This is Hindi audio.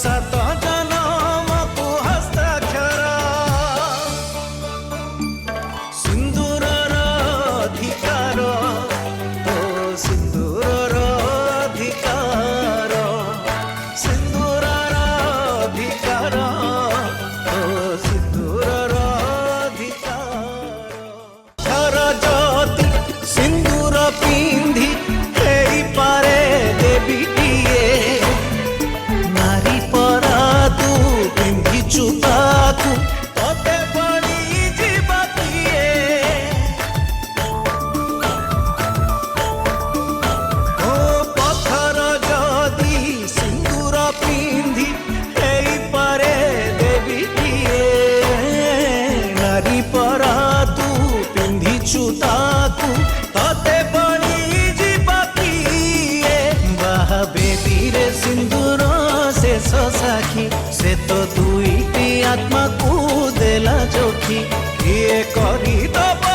सात जनमकु हस्ताक्षर सिंदूरर अधिकार ओ सिंदूरर अधिकार सिंदूरर अधिकार ओ सिंदूरर अधिकार झर ज्योति सिंदूर पिंधि हेई पारे देवीटिए नारी परा तू पिंधिचु ताकू तोते बड़ी जीवतिए ओ पत्थर जदी सिंदूर पिंधि हेई पारे देवीटिए नारी परा तू पिंधिचु ताकू तोते बड़ी जीवतिए बाहबेबी रे सिंदूर शेष साखी से तो दुईटी आत्मा को देला जोखी किए करी दब